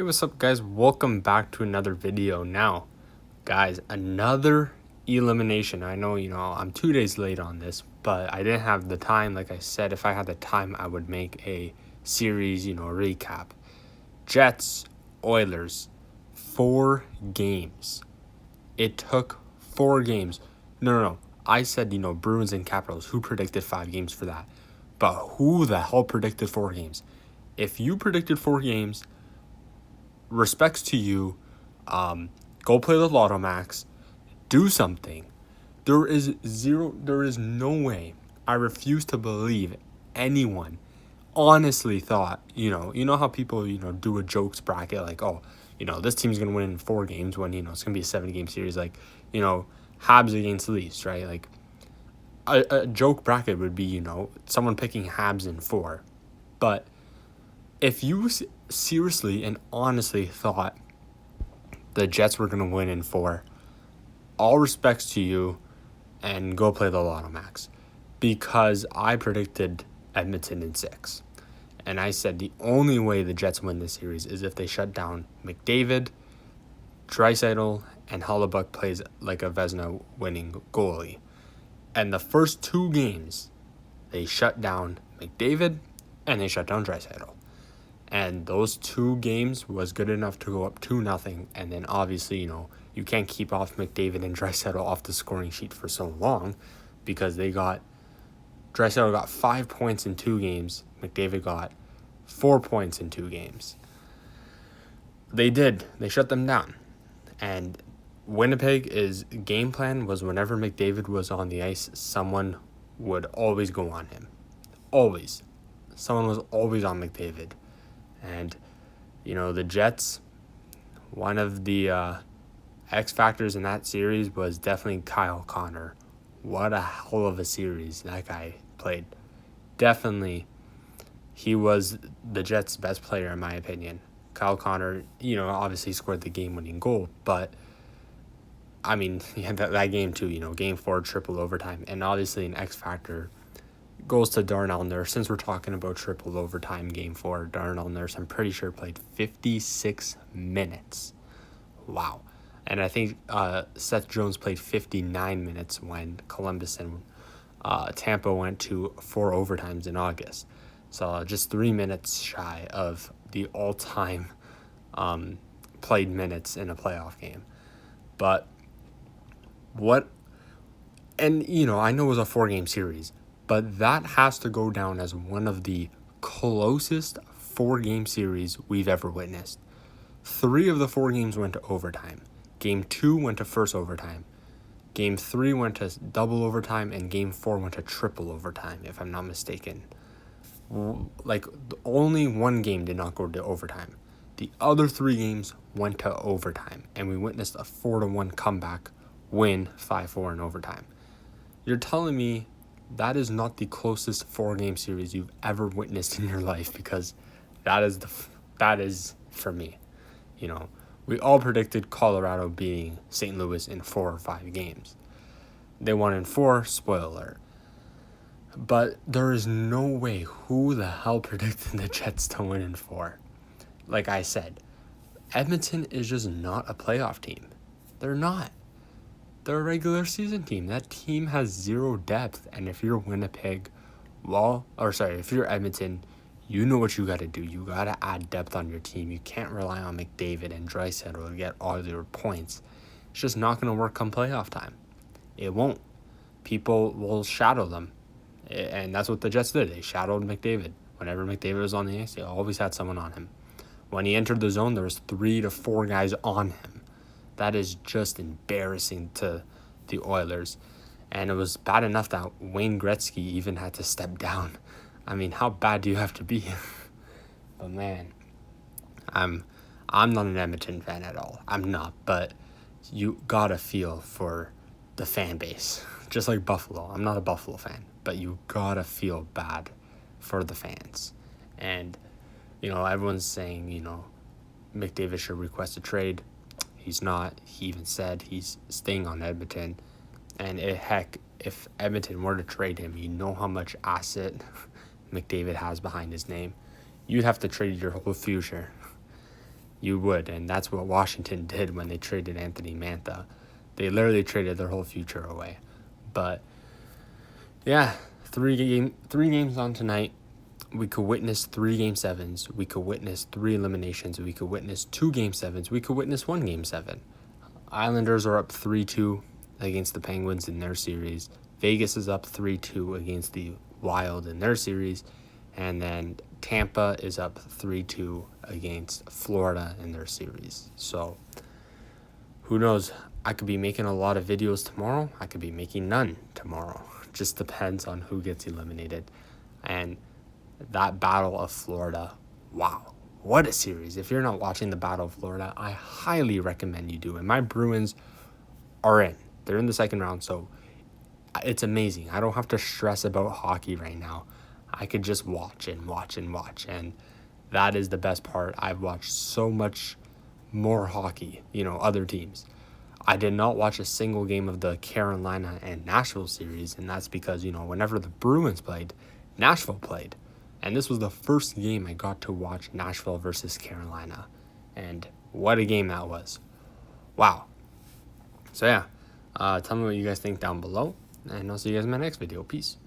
Hey, what's up, guys? Welcome back to another video. Now, guys, another elimination. I know, I'm 2 days late on this, but I didn't have the time. Like I said, if I had the time, I would make a series, recap. Jets, Oilers, 4 games. It took 4 games. No. I said, Bruins and Capitals. Who predicted 5 games for that? But who the hell predicted 4 games? If you predicted 4 games, respects to you. Go play the Lotto Max. Do something. There is no way. I refuse to believe anyone honestly thought, you know how people, do a jokes bracket like, oh, this team's going to win in 4 games when, it's going to be a 7-game series. Like, Habs against Leafs, right? Like, a joke bracket would be, someone picking Habs in 4. But if you seriously and honestly thought the Jets were going to win in 4, all respects to you, and go play the Lotto Max. Because I predicted Edmonton in 6. And I said the only way the Jets win this series is if they shut down McDavid, Draisaitl, and Hellebuyck plays like a Vezina winning goalie. And the first 2 games, they shut down McDavid and they shut down Draisaitl. And those 2 games was good enough to go up 2-0. And then obviously, you can't keep off McDavid and Draisaitl off the scoring sheet for so long, because Draisaitl got 5 points in 2 games. McDavid got 4 points in 2 games. They shut them down. And Winnipeg's game plan was whenever McDavid was on the ice, someone would always go on him. Always. Someone was always on McDavid. And, the Jets, one of the X factors in that series was definitely Kyle Connor. What a hell of a series that guy played. Definitely, he was the Jets' best player in my opinion. Kyle Connor, obviously scored the game-winning goal, but, I mean, he had that game too, game 4, triple overtime, and obviously an X factor goes to Darnell Nurse. Since we're talking about triple overtime game 4, Darnell Nurse, I'm pretty sure played 56 minutes. Wow. And I think Seth Jones played 59 minutes when Columbus and Tampa went to 4 overtimes in August. So just 3 minutes shy of the all-time played minutes in a playoff game. But and I know it was a 4-game series, but that has to go down as one of the closest 4-game series we've ever witnessed. 3 of the 4 games went to overtime. Game 2 went to first overtime. Game 3 went to double overtime, and Game 4 went to triple overtime, if I'm not mistaken. Like, only 1 game did not go to overtime. The other 3 games went to overtime, and we witnessed a 4-1 comeback win, 5-4 in overtime. You're telling me that is not the closest 4-game series you've ever witnessed in your life, because that is for me. We all predicted Colorado beating St. Louis in 4 or 5 games. They won in 4, spoiler alert. But there is no way who the hell predicted the Jets to win in 4. Like I said, Edmonton is just not a playoff team. They're not. They're a regular season team. That team has 0 depth. And if you're Winnipeg, if you're Edmonton, you know what you got to do. You got to add depth on your team. You can't rely on McDavid and Draisaitl to get all your points. It's just not going to work come playoff time. It won't. People will shadow them. And that's what the Jets did. They shadowed McDavid. Whenever McDavid was on the ice, they always had someone on him. When he entered the zone, there was 3 to 4 guys on him. That is just embarrassing to the Oilers. And it was bad enough that Wayne Gretzky even had to step down. I mean, how bad do you have to be? But man, I'm not an Edmonton fan at all. I'm not, but you gotta feel for the fan base. Just like Buffalo. I'm not a Buffalo fan, but you gotta feel bad for the fans. And, everyone's saying, McDavid should request a trade. He's not. He even said he's staying on Edmonton. And if Edmonton were to trade him, you know how much asset McDavid has behind his name. You'd have to trade your whole future. You would, and that's what Washington did when they traded Anthony Mantha. They literally traded their whole future away. But yeah, three games on tonight. We could witness 3 Game 7s. We could witness 3 eliminations. We could witness 2 Game 7s. We could witness 1 Game 7. Islanders are up 3-2 against the Penguins in their series. Vegas is up 3-2 against the Wild in their series. And then Tampa is up 3-2 against Florida in their series. So who knows? I could be making a lot of videos tomorrow. I could be making none tomorrow. Just depends on who gets eliminated. And that Battle of Florida, wow, what a series. If you're not watching the Battle of Florida, I highly recommend you do. And my Bruins are in. They're in the second round, so it's amazing. I don't have to stress about hockey right now. I could just watch and watch and watch. And that is the best part. I've watched so much more hockey, other teams. I did not watch a single game of the Carolina and Nashville series, and that's because, whenever the Bruins played, Nashville played. And this was the first game I got to watch Nashville versus Carolina. And what a game that was. Wow. So yeah, tell me what you guys think down below, and I'll see you guys in my next video. Peace.